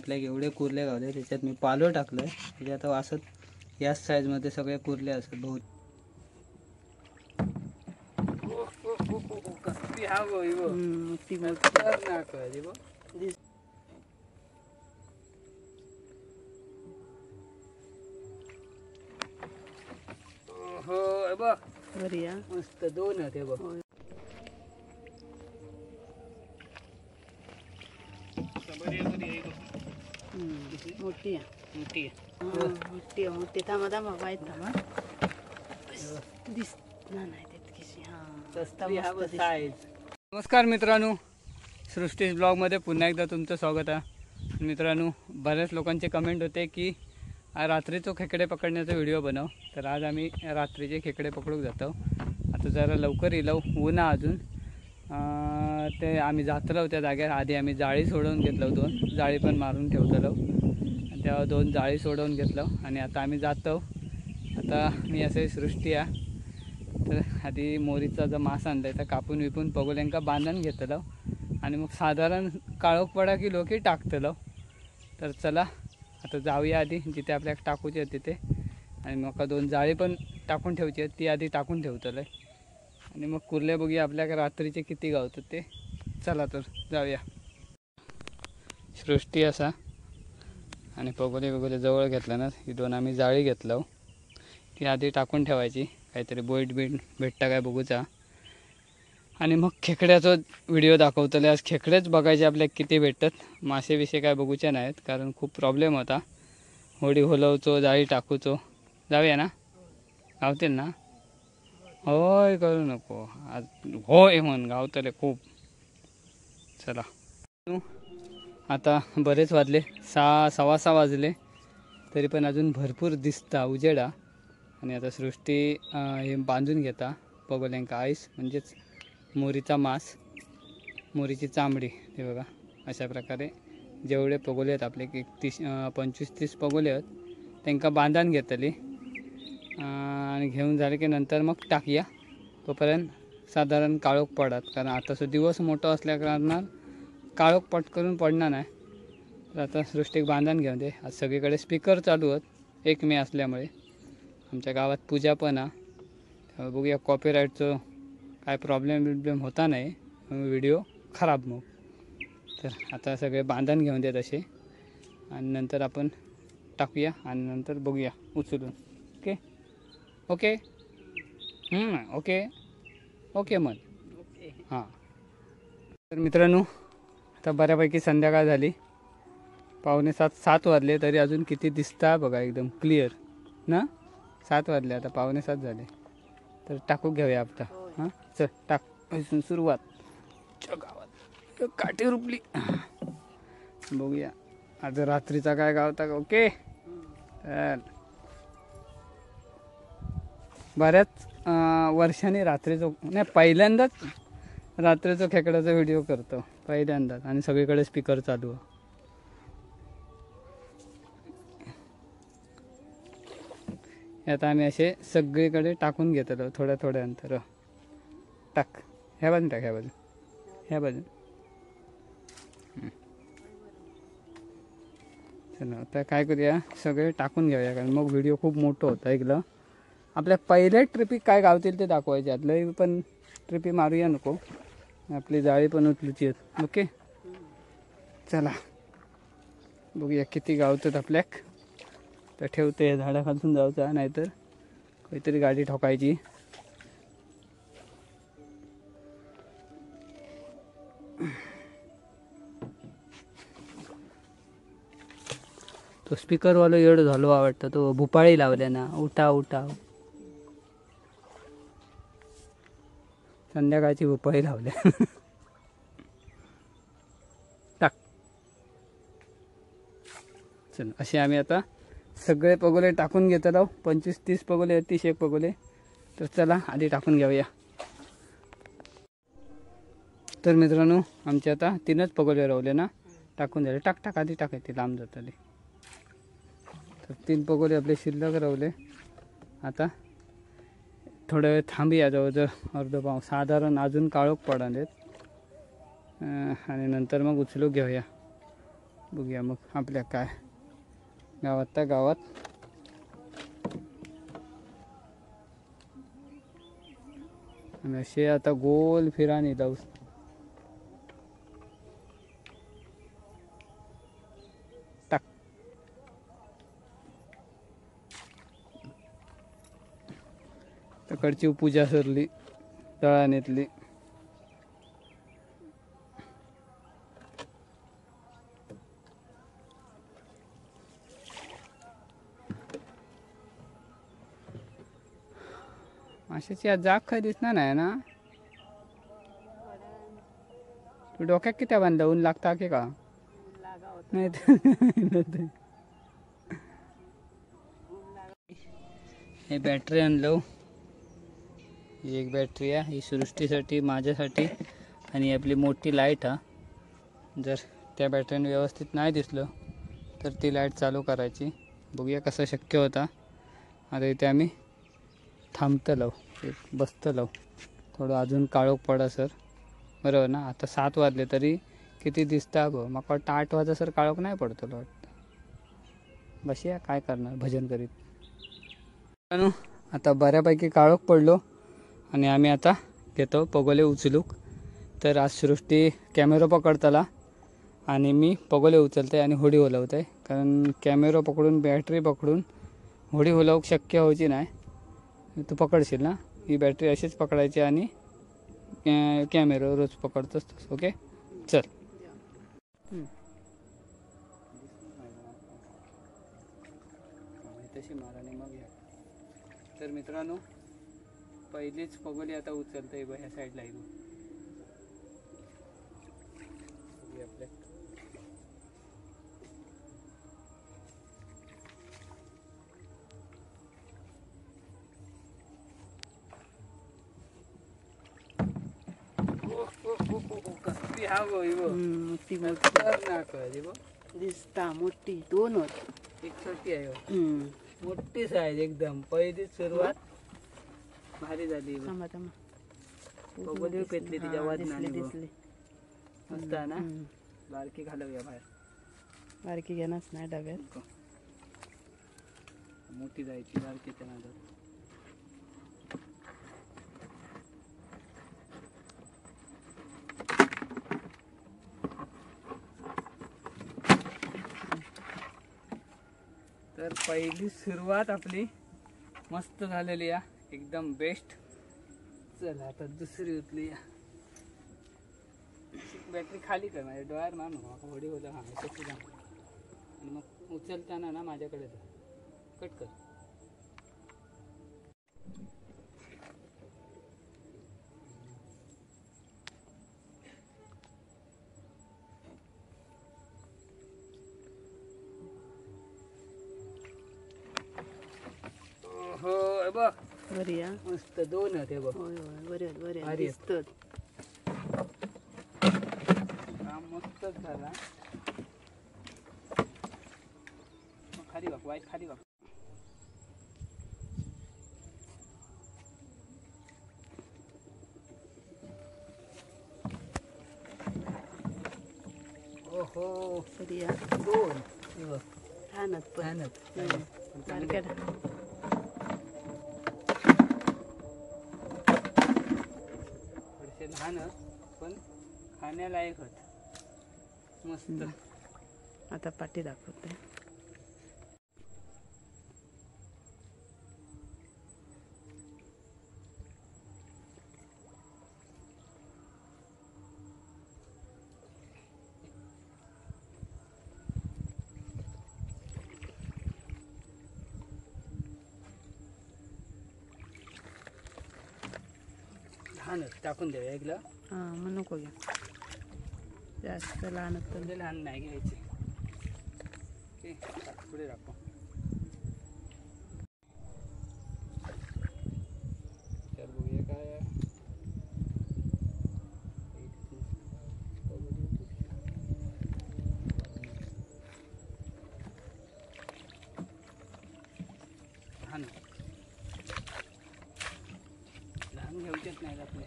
आपल्याला एवढे कुर्ले गावले त्याच्यात मी पालो टाकलं त्याच्यात आता असत याच साईजमध्ये सगळे कुर्ले असत बहुत हो बघ मस्त दोन आहेत बघ मोठी मोठी मोठी मोठी थांबा थांबा वाईट थांबा दिसणार नाही नमस्कार मित्रांनो, सृष्टीज ब्लॉगमध्ये पुन्हा एकदा तुमचं स्वागत आहे. मित्रांनो, बऱ्याच लोकांचे कमेंट होते की रात्रीचं खेकडे पकडण्याचा व्हिडिओ बनव. तर आज आम्ही रात्रीचे खेकडे पकडूक जातो. आता जरा लवकर येलो ऊन अजून ते आम्ही जातलो त्या जाग्यावर. आधी आम्ही जाळी सोडवून घेतलो, 2 जाळी पण मारून ठेवतलो आणि तेव्हा 2 जाळी सोडवून घेतलो आणि आता आम्ही जातो. आता मी असे सृष्टी आहे तर आधी मोरीचा जो मास आणलाय तर कापून विपून पगोल्यांका बांधून घेतलो आणि मग साधारण काळोख पडा की लोकी टाकतलो. तर चला आता जाऊया आधी जिथे आपल्याला टाकूचे आहे तिथे आणि मग 2 जाळी पण टाकून ठेवची आहेत ती आधी टाकून ठेवतलं आणि मग कुर्ले बघूया आपल्याला रात्रीचे किती गावतात ते. चला तर जाऊया. सृष्टी असा आणि पगोले जवळ घेतला ना, ही 2 आम्ही जाळी घेतलो ती आधी टाकून ठेवायची. काहीतरी बोईट भेटता काय बघूचा आणि मग खेकड्याचा व्हिडिओ दाखवतले. आज खेकडेच बघायचे आपल्याला किती भेटतात. मासे विषय काय बघूचे नाहीत कारण खूप प्रॉब्लेम होता. होडी हलवचो जाळी टाकूचो. जाऊया ना, गावतील ना? होय करू नको आज, होय म्हण गावतले खूप. चला आता बरेच वाजले, 6 सव्वा 6 वाजले तरी पण अजून भरपूर दिसता उजेडा. आणि आता सृष्टी हे बांधून घेता पगोल्यांका आईस म्हणजेच मोरीचा मांस, मोरीची चांबडी. हे बघा अशा प्रकारे जेवढे पगोले आहेत आपले की 25-30 पगोले आहेत त्यांना बांधून घेतली आणि घेऊन झाले की नंतर मग टाकूया. तोपर्यंत साधारण काळोख पडत कारण आताचा दिवस मोठा असल्या कारणानं काळोख पटकरून पडणार नाही. तर आता सृष्टीक बांधून घेऊन दे. आज सगळीकडे स्पीकर चालू आहेत 1 मे असल्यामुळे. आमच्या गावात पूजा पण आहे त्यामुळे बघूया कॉपीराईटचं काय प्रॉब्लेम होता नाही व्हिडिओ खराब. मग तर आता सगळे बांधून घेऊन देत असे आणि नंतर आपण टाकूया आणि नंतर बघूया उचलून. ओके ओके ओके ओके मग हां. तर मित्रांनो, आता बऱ्यापैकी संध्याकाळ झाली, 6:45-7 वाजले तरी अजून किती दिसता बघा एकदम क्लिअर ना. 7 वाजले आता 6:45 झाले. तर टाकू घेऊया आता. हां चल टाक. सुरुवात गावात काठी रुपली. बघूया आज रात्रीचा काय गावता. ओके बऱ्याच वर्षांनी रात्रीचं नाही, पहिल्यांदाच रात्रीचं खेकड्याचा व्हिडिओ करतो पहिल्यांदाच आणि सगळीकडे स्पीकर चालू आहे. आता आम्ही असे सगळीकडे टाकून घेतलो थोड्या थोड्या अंतर. टाक ह्या बाजून, टाक ह्या बाजून, ह्या बाजून. चला आता काय करूया, सगळे टाकून घेऊया कारण मग व्हिडिओ खूप मोठं होतं. ऐकलं आपल्या पहिल्या ट्रिपी काय गावतील ते दाखवायचे. आतलं पण ट्रिपी मारूया नको, आपली जाळी पण उचलूची आहेत. ओके चला बघूया किती गावतात आपल्याक. तर ठेवते झाडाखालून जाऊचा नाहीतर काहीतरी गाडी ठोकायची. तो स्पीकरवाला एवढं झालो आवडतं. तो भुपाळी लावल्या ना, उठा उठा संध्याकाळची भुपाळी लावल्या. टाक. चल असे आम्ही आता सगळे पगोले टाकून घेतलो. 25-30 पगोले, 30 पगोले. तर चला आधी टाकून घेऊया. तर मित्रांनो, आमचे आता 3च पगोले रावले ना, टाकून झाले. टाक टाक आधी टाकायचे, लांब जातले. तर 3 पगोले आपले शिल्लक रावले. आता थोडा वेळ थांबूया, जवळजवळ अर्धा पाऊण साधारण अजून काळोख पडालेत आणि नंतर मग उचलू घेऊया. बघूया मग आपल्या काय गावात त्या गावात आणि असे आता गोल फिराने जाऊ. टाक तकडची पूजा सरली तळानेतली. माशाची आज जाग काय दिसणार नाही ना. तू डोक्यात किती बांधला ऊन लागता की का नाही हे बॅटरी आणलो. ही एक बॅटरी आहे, ही सृष्टीसाठी माझ्यासाठी आणि आपली मोठी लाईट हा. जर त्या बॅटरीने व्यवस्थित नाही दिसलं तर ती लाईट चालू करायची. बघूया कसं शक्य होता. आता इथे आम्ही थांबतलो बसतलो थोडं अजून काळोख पडा सर बरोबर ना. आता 7 वाजले तरी किती दिसता गो मला वाटतं 8 वाजा सर काळोख नाही पडतो वाटतं. बसूया काय करणार भजन करीत. आता बऱ्यापैकी काळोख पडलो आणि आम्ही आता घेतो पगोले उचलूक. तर आज सृष्टी कॅमेरा पकडतला आणि मी पगोले उचलते आणि होडी हलवते. कारण कॅमेरा पकडून बॅटरी पकडून होडी हलवूक शक्य व्हायची नाही. तू पकडशील ना. ही बॅटरी अशीच पकडायची आणि कॅमेरा रोज पकडतोस. ओके चल. तशी माराने मग या. तर मित्रांनो पहिलीच पगोली आता उचलतंय ह्या साईडला येऊ आपल्या. कसली हा गो मोठी दिसता मोठी 2 होत. एक छोटी आहे मोठी साईज एकदम. पहिली सुरुवात भारी झाली. पगोली पेटली तिच्या वजनाने. मस्त आहे ना. बारकी घालूया बाहेर. बारकी घेणारच नाही डब्यात. मोठी जायची बारकीच्या नादात. तर पहिली सुरुवात आपली मस्त झालेली आहे एकदम बेस्ट. चला आता दुसरी उचली. बॅटरी खाली कर माझ्या डोळ्यावर मार नको होडी होता. हां सुद्धा आणि मग उचलताना ना माझ्याकडे कट कर. हो बघ बरी हा. मस्त 2 होते बघ. होय होय बरे बरे भारी दिसतात. काम मस्तच झाला. खाली बघ वाईट खाली बघ. ओहो बरी हा. 2 छानच पण बारक्या थोडेसे लहान पण खाण्यालायक होत. मस्त. आता पाठी दाखवते. लहानच टाकून देऊया एकला. हां मग नको घ्या जास्त लहान म्हणजे लहान नाही घ्यायचे. ओके पुढे राखू. तर बघूया काय लहान लहान घेऊचेच नाही आपले.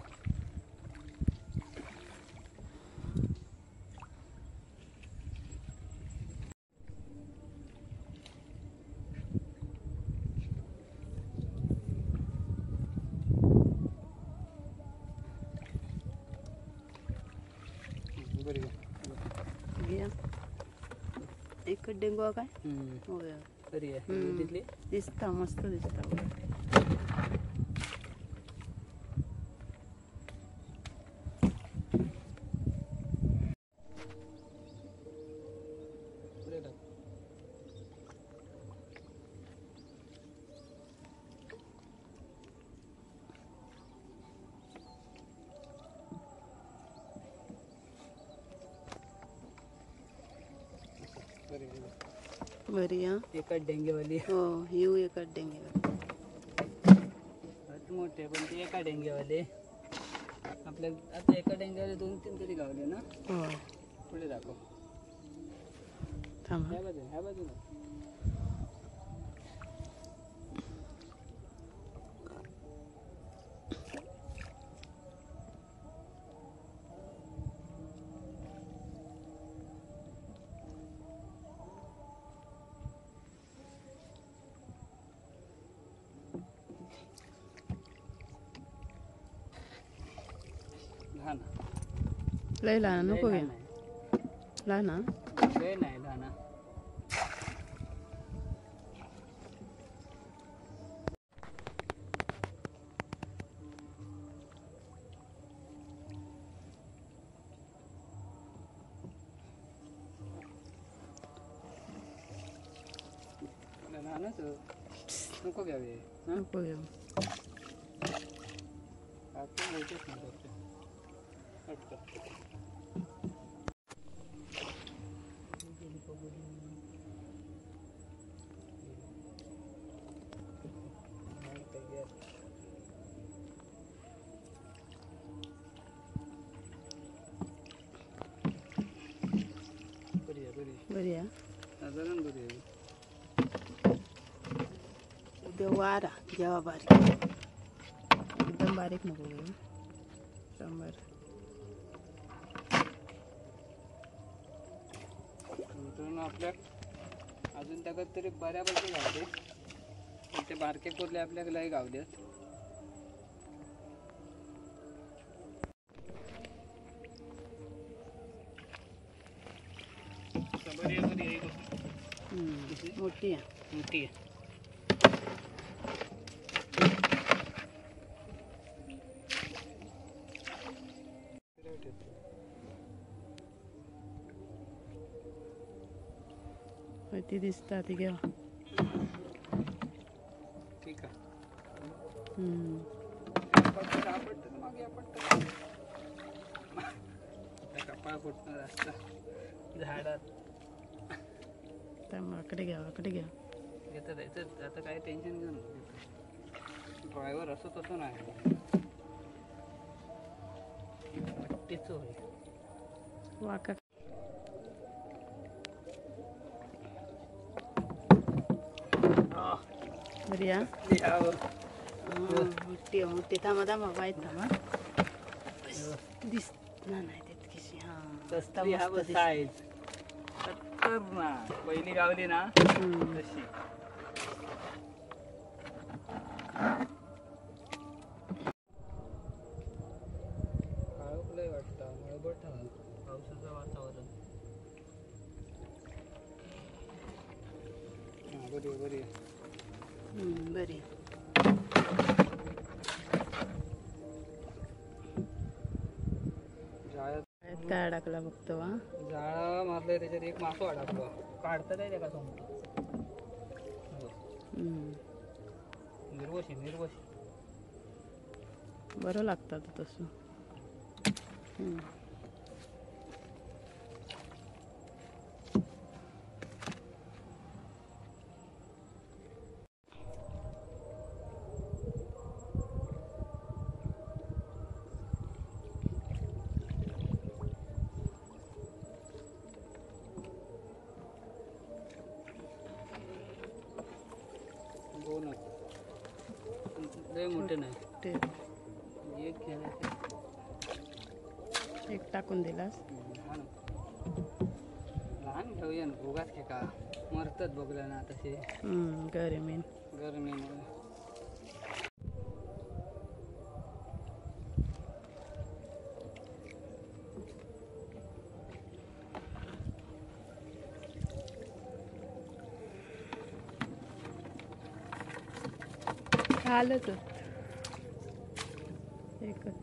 एकच डेंगू हा काय होय बरी आहे हम्म. तिथली दिसता मस्त दिसता पुढे टाक. बरी आहे. बरी हा एकच डेंगेवाली हो येऊ एकच डेंगू मोठे पण ते एका डेंगेवाले आपल्या आता एका डेंग्यावाले 2-3 तरी गावले ना होय पुढे दाखव थांबा ह्या बाजूला लहान लय लहान नको घ्या लहान हा लय नाही लहान लहानच नको घ्यावे नको घेऊ आपण मोठेच नाही बरी हा साधारण बरी आहे उद्या वारा जेव्हा बारीक एकदम बारीक नको घेऊ शंभर मित्रांनो आपल्या अजून त्याच्यात तरी बऱ्यापैकी गावले पण ते बारके कोरले आपल्याकडे गावलेत बरी आहे मोठी आहे मोठी आहे होय ती दिसता ती घ्या ठीक आहे कपाळ फुटणार असता झाडात त्यामुळे आकडे घ्या येतं जायचं आता काही टेन्शन घेऊन ड्रायव्हर असं तसं नाही वाटतेच होय वाका बरी हा मोठी मोठी थांबा थांबा बाहेर थांबा दिसणार नाही तितकीशी हा कसली हा साईज खतरनाक पहिली गावली ना तशी काळोखलंय वाटतं मळबट पावसाचं वातावरण हा बरी बरी जाळ्यात काय अडकला बघतो हा जाळा मारलंय त्याच्यात एक मासो अडकलो काढता नाही का समोर निर्वशी बरं लागतं तसं लय मोठे नाही ते एक घ्यायचं एक टाकून दिलास लहान घेऊया ना भोगाच खेका मरतात बघल्या ना तसे गरमीन गरमीमुळे हालच एकच.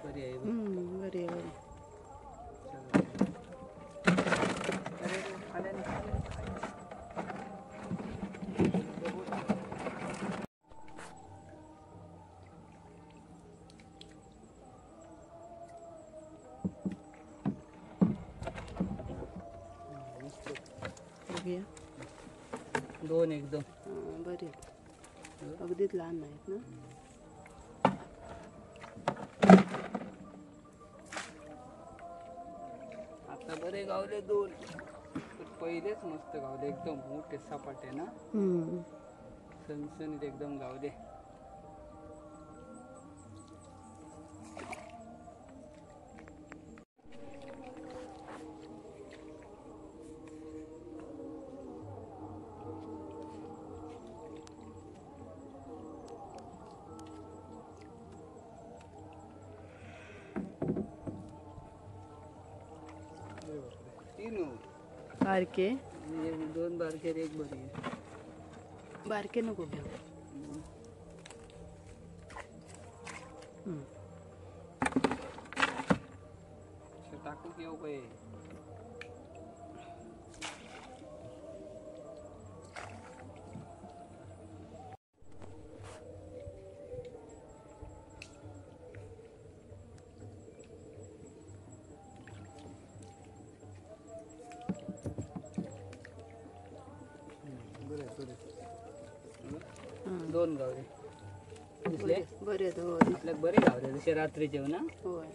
बरी आहे बरी आहे बरी. बघूया. दोन एकदम बरी अगदीच लहान नाहीत ना. आता बरे गावले दोन, पण पहिलेच मस्त गावले एकदम मोठे सपाटे ना. सनसनीत एकदम गावले. तीन बारके दोन बारके एक बरी आहे. बारके नको घेऊ. टाकू घेऊ काय. दोन गावले दिसले. बरे आपल्याला बरे गावले जसे रात्रीचे ना. होय.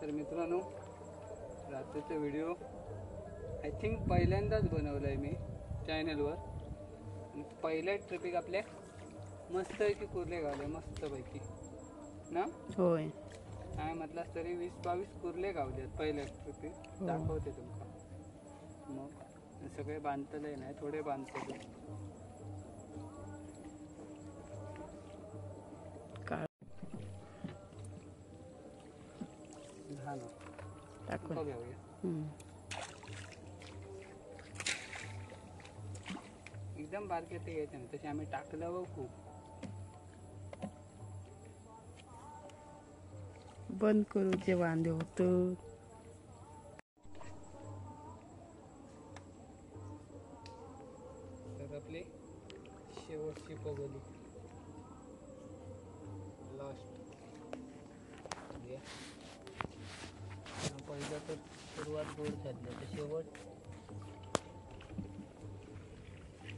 तर मित्रांनो, रात्रीचा व्हिडिओ आय थिंक पहिल्यांदाच बनवलाय मी चॅनलवर. पहिल्या ट्रिपिक आपल्या मस्तपैकी कुर्ले गावले मस्तपैकी ना. होय. काय म्हटलास तरी 20-22 कुर्ले गावले पहिल्या ट्रिपिक. दाखवते तुमका. मग सगळे बांधतले नाही, थोडे बांधतले. एकदम बारके ते घ्यायचे नाही, तसे आम्ही टाकलं व खूप. बंद करूचे वांदे होत. तर आपली शेवटची पगोली लास्ट. पहिलं तर सुरुवात गोड झाली, तर शेवट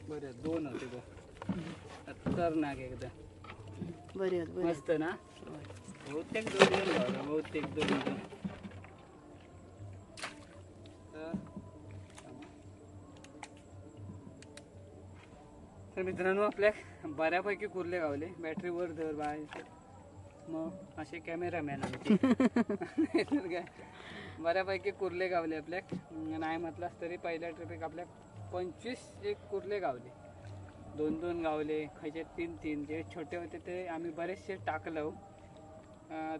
बरं. दोन होते बघ. खतरनाक एकदम. बरे मस्त ना. बहुतेक दोन गावलं, बहुतेक दोन. तर मित्रांनो, आपल्या बऱ्यापैकी कुर्ले गावले. बॅटरी वर धर बाय. मग असे कॅमेरामॅन आमचे. तर काय बऱ्यापैकी कुर्ले गावले आपल्या. नाही म्हटलास तरी पहिल्या ट्रिपिक आपल्या 25 एक कुर्ले गावले. 2-2 गावले, खायचे 3-3. जे छोटे होते ते आम्ही बरेचसे टाकलं.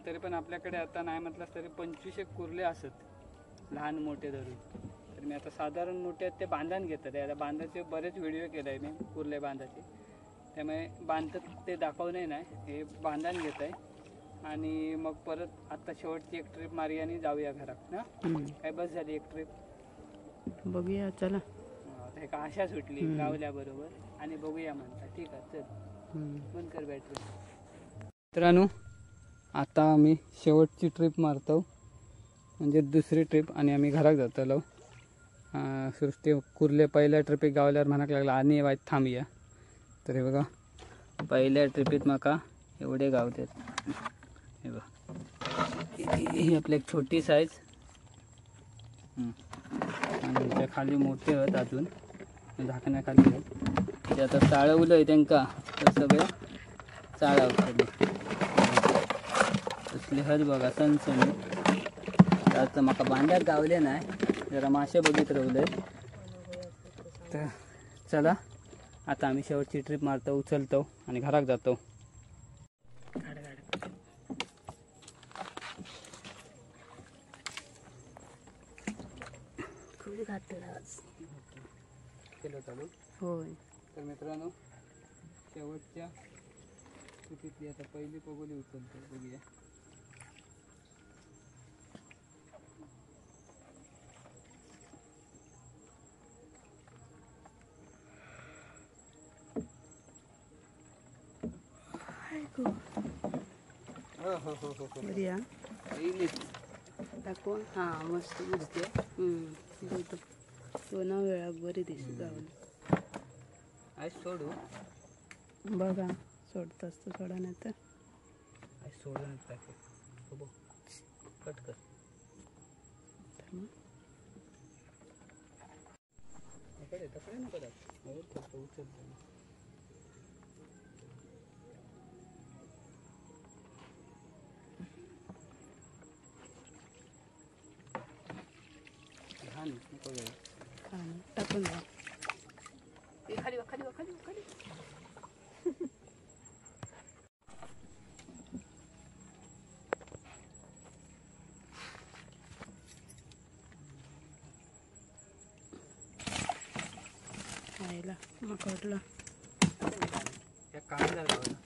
तरी पण आपल्याकडे आता नाही म्हटलास तरी 25 एक कुर्ले असत, लहान मोठे धरून. तर मी आता साधारण मोठे आहेत ते बांधण घेतात. आता बांधाचे बरेच व्हिडिओ केले आहे मी, कुर्ले बांधाचे. त्यामुळे बांधत ते दाखवणे नाही, हे बांधण घेत आहे. आणि मग परत आता शेवटची एक ट्रिप मारी आणि जाऊया घरात ना. काय बस झाली एक ट्रिप. बघूया चला. आता का आशा सुटली गावल्या बरोबर आणि बघूया म्हणता. ठीक आहे चल, बंद कर बॅटरी. मित्रांनो, आता आम्ही शेवटची ट्रिप मारतो, म्हणजे दुसरी ट्रिप. आणि आम्ही घरात जातलो. सृष्टी कुर्ले पहिल्या ट्रिपीत गावल्यावर म्हणाक लागला आणि वाईट थांबूया. तर हे बघा, पहिल्या ट्रिपीत माका एवढे गावतात. हे बघा, ही आपली एक छोटी साईज आणि त्या खाली मोठे आहेत अजून झाकण्याखाली आहेत ते आता चाळवलं आहे त्यांका तर सगळे चाळवतले तसले हत बघा सणसणी आता म्हाका बांड्यात गावले नाही जरा मासे बघित रावले तर चला आता आम्ही शेवटची ट्रिप मारतो उचलतो आणि घरात जातो खूप घातलं आज केलं चालू होय तर मित्रांनो शेवटच्या ट्रिपीतली आता पहिली पगोली उचलतो बघूया हो हो हो हो हो बरी हा पहिलीच दाखवा हां मस्त दिसते दोन वेळा बरी दिसते गावली आज सोडू बघा सोडताच तर सोडा नाही तर आज सोडून टाके हो कट कर इकडे तकडे नको दाखव उचलतो लहान नको वेळ खाणं टाकून द्या खाली वा खाली वा खाली वा खाली खायला मग वाटलं त्या कांदा लावला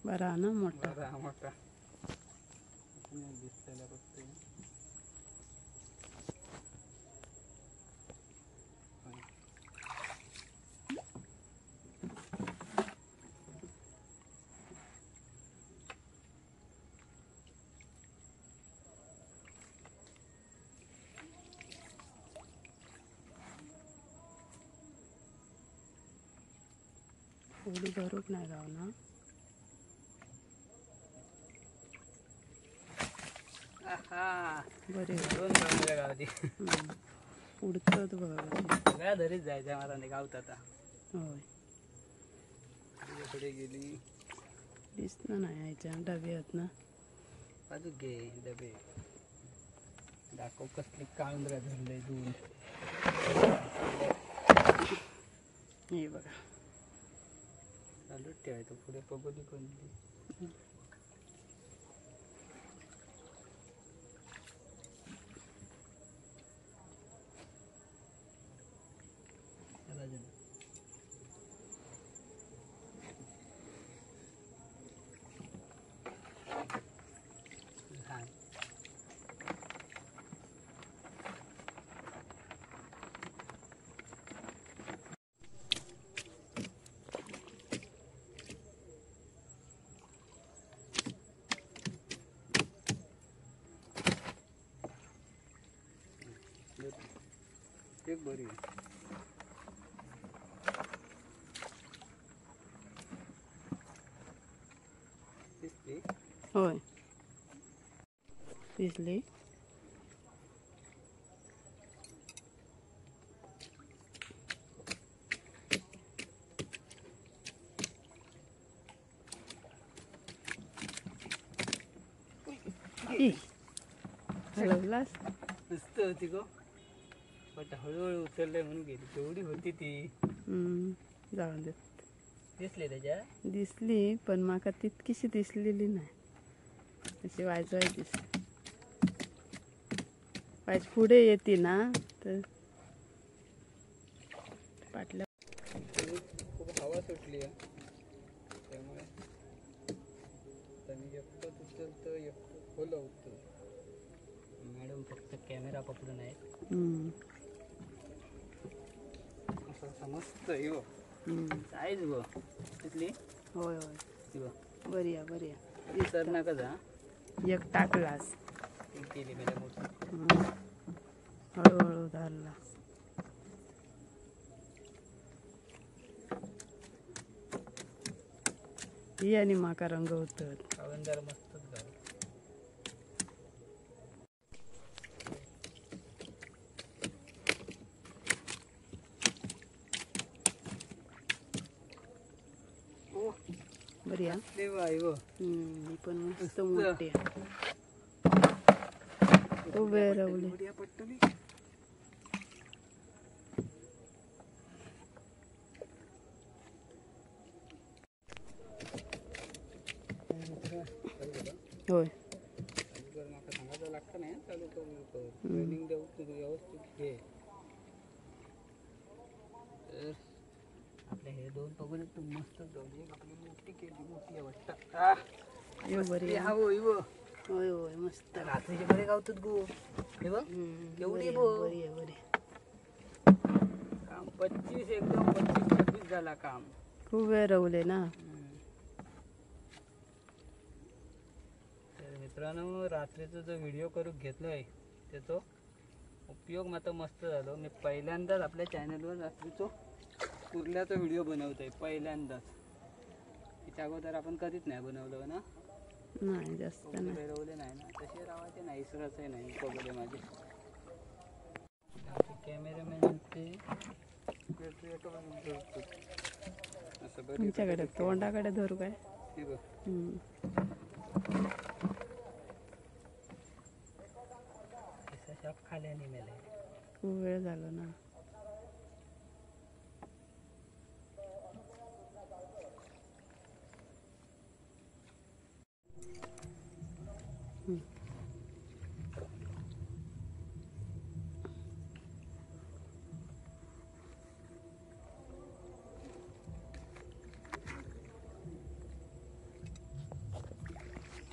बरा ना मोठा बरं मोठा दिसलेला बघतोय एवढी भरूक नाही गाव ना बरे दोन बांगड्या गावली उडतात बघा सगळ्या धरीच जायच्या मला नाही गावत आता होय पुढे गेली दिसणं नाही यायच्या डबे आहेत ना बाजू घे डबे दाखव कसली काळुंद्रा धरले दूर हे बघा चालूच ठेवायचं पुढे पगोली कोणती एक बरी दिसली होय दिसली हलवलास मस्त होती गो बट हळूहळू उचललंय म्हणून गेली तेवढी होती ती जाऊन दे दिसली त्याच्या दिसली पण माका तितकीशी दिसलेली नाही अशी वायचवाय दिसली वायच पुढे येते ना तर पाटल्या खूप हवा सुटली आहे त्यामुळे त्यांनी एकटंच उचलतं एकटं खोलवतं मॅडम फक्त कॅमेरा पकडून आहे असं समजतं हो साईज गो तिथली होय होय ती बघ बरी आहे बरी आहे विसर नका जा एक टाकलास ती केली मॅडम हळूहळू धरलास ही आणि माका रंग होत कावंदार मस्तच गाव बरी हा. ही पण मस्त मोठी आहे. उभे रावले. होय. सांगायचं लागतं नाही चालू करू ट्रेनिंग देऊ व्यवस्थित घे. तर आपले हे दोन पगोले तू मस्त जाऊ आपली मोठी केली मोठी वाटतं. यो बरी आहे. होय होय मस्त. रात्रीचे बरे गावतात गो हे बघ एवढी बरी आहे बरी. काम 25 एकदम 25-26 झाला काम. खूप वेळ रवले ना. तर मित्रांनो रात्रीचा जो व्हिडिओ करून घेतलोय त्याचा उपयोग मात्र मस्त झालो. मी पहिल्यांदाच आपल्या चॅनलवर रात्रीचो कुर्ल्याचा व्हिडिओ बनवतोय पहिल्यांदाच. त्याच्या अगोदर आपण कधीच नाही बनवलं ना. नाही जास्त नाही. फिरवले नाही ना तसे रावायचे नाही इसराचे नाही पगोले माझे. कॅमेरामॅन ते असं बरं तुमच्याकडे तोंडाकडे धरू काय. हे बघ शाप खाल्याने मेले. खूप वेळ झाला ना.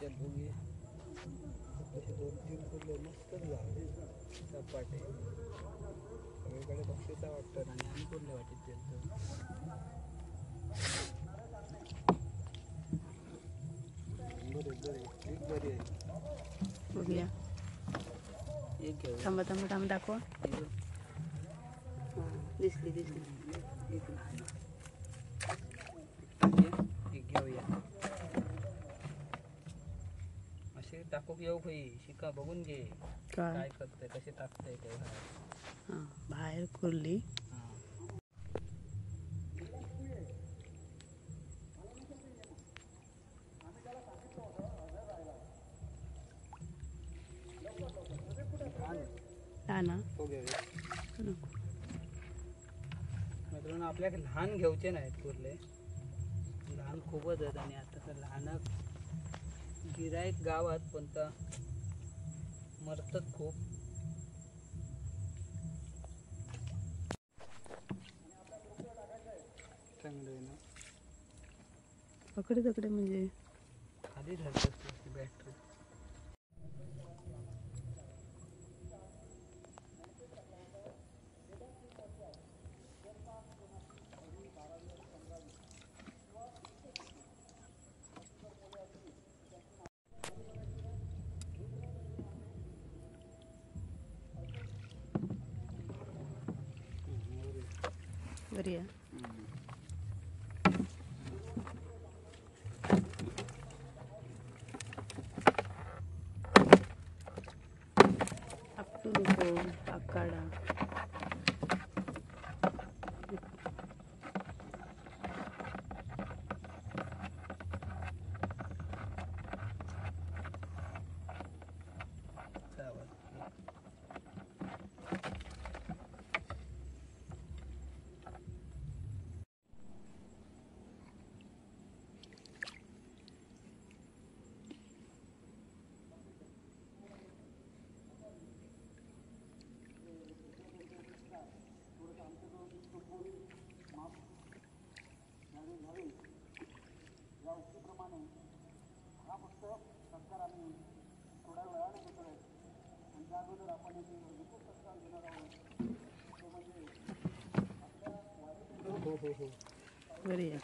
चल बघूया तसे 2-3 फुलं मस्तच झाले सपाटे. सगळीकडे बक्षीसा वाटतं आणि आम्ही कुठले वाटीत गेलतो. बरे एक बरी आहे. बघूया. एक घेऊ. थांबा थांबा थांबा दाखवा. दिसली दिसली. एक घेऊया. असे टाकूक येऊ काही शिका बघून घे काय करतंय कसे टाकतंय ते बाहेर खुरली. हा ना. मित्रांनो आपल्याकडे लहान घेऊचे नाहीत कुर्ले. लहान खूपच आहेत आणि आता तर लहान गिराईक गावात पण मरतात खूप. चांगलं आहे ना. पकडे तकडे म्हणजे खाली धरतात बॅटरी. बरी आहे. आपटू नको आकाडा. बरी आहे.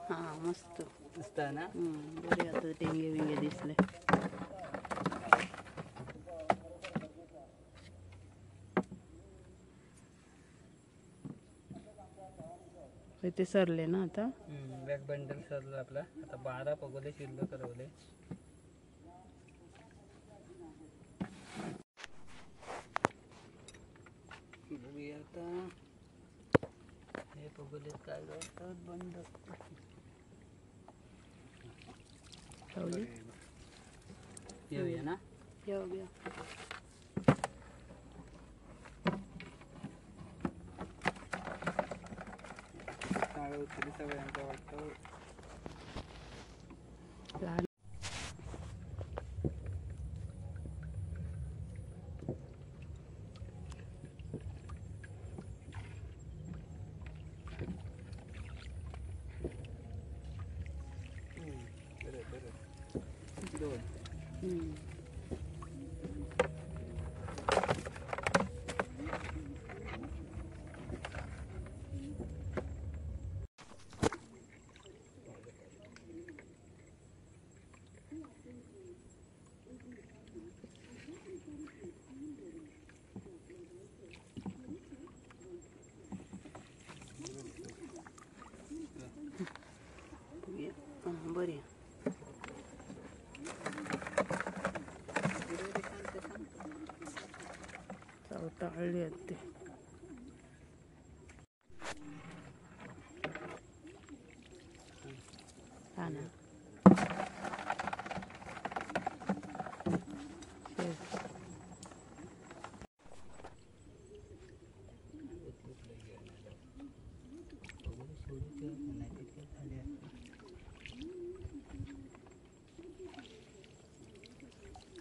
हा मस्त मस्त ना. बरे आता टेंगे विंगे दिसले. ते सरले ना आता. बॅक बंडल सरलं आपला. आता 12 पगोले शिल्लक करवले. बघूया आता हे पगोलीत काय करतात बंद ठेवली येऊया ना येऊ घ्या चांगलं उचली सगळ्यांचं वाटतं लहान दोन बरी चौथा हळदी आहेत ते हा ना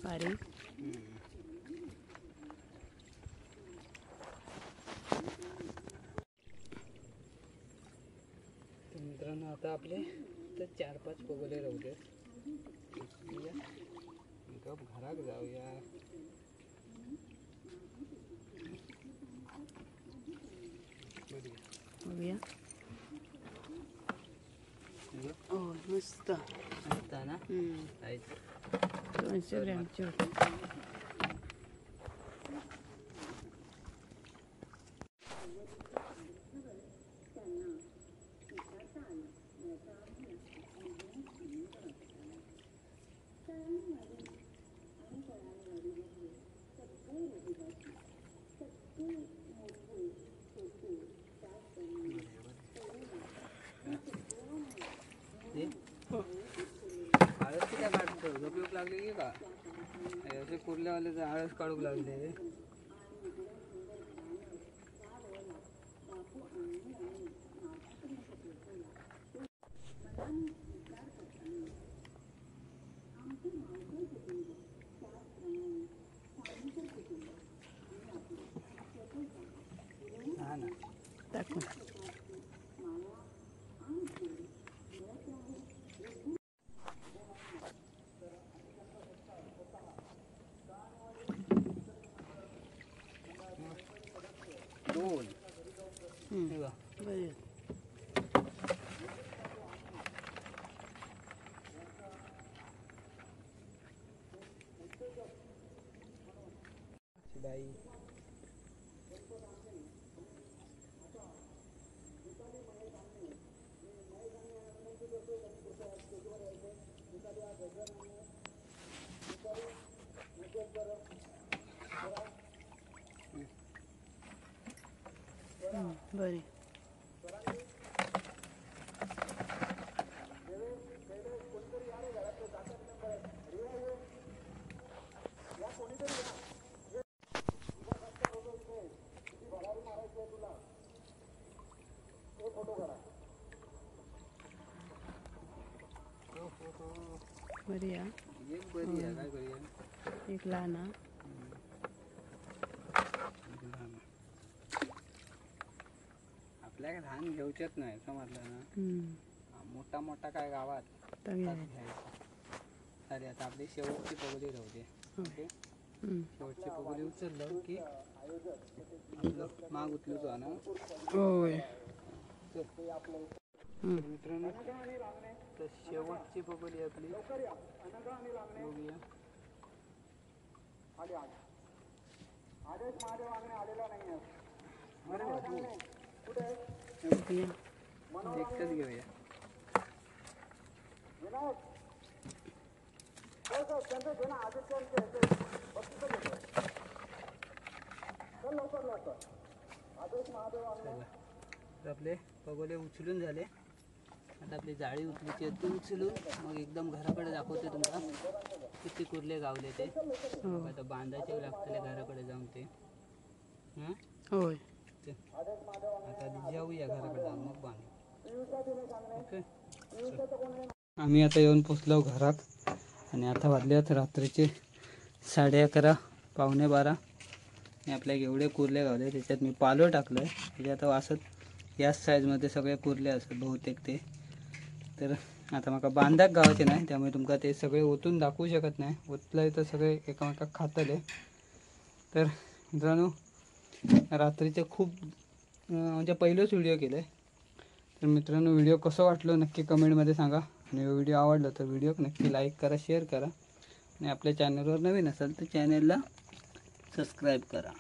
बारीक मित्रांनो आता आपले तर 4-5 पगोले राहू दे गप घरात जाऊया बघूया हो मस्त आता ना 200 ग्रॅमची होती आळस काय काढतो झोप लागली की का असे कुर्ल्यावाले आळस काढूक लागले हा ना टाकून दोन बरी बाई बरी बरी आहे एक बरी आहे काय करूया एक लहान आपल्या लहान घेऊच्याच नाही समजलं ना मोठा मोठा काय गावात अरे आता आपली शेवटची पगोली राहू दे ओके शेवटची पगोली उचललं की आपलं माग उचलतो ना होय मित्रांनो तर शेवटची पगोली आपली बघूया एकच घेऊया तर आपले पगोले उचलून झाले. आता आपली जाळी उचलीची आहे, ती उचलून मग एकदम घराकडे दाखवते तुम्हाला किती कुर्ले गावले ते. हो आता बांधायचे लागतले घराकडे जाऊन ते. होय. आता जाऊया घराकडे जाऊन मग बांधू. ओके. आम्ही आता येऊन पोचलो घरात आणि आता वाजल्यात रात्रीचे 11:30 11:45. आणि आपल्या एवढे कुर्ले गावले त्याच्यात मी पालो टाकलं आहे. त्याच्यात असत याच साईजमध्ये सगळे कुर्ले असतात बहुतेक ते. तर आता मला बांधाक गावाचे नाही त्यामुळे तुमका ते सगळे ओतून दाखवू शकत नाही. ओतलं तर सगळे एकामेकाक खातले. तर मित्रांनो रात्रीचे खूप म्हणजे पहिलोच व्हिडिओ केलं आहे. तर मित्रांनो व्हिडिओ कसं वाटलं नक्की कमेंटमध्ये सांगा. आणि व्हिडिओ आवडला तर व्हिडिओ नक्की लाईक करा, शेअर करा. आणि आपल्या चॅनलवर नवीन असाल तर चॅनलला सबस्क्राईब करा.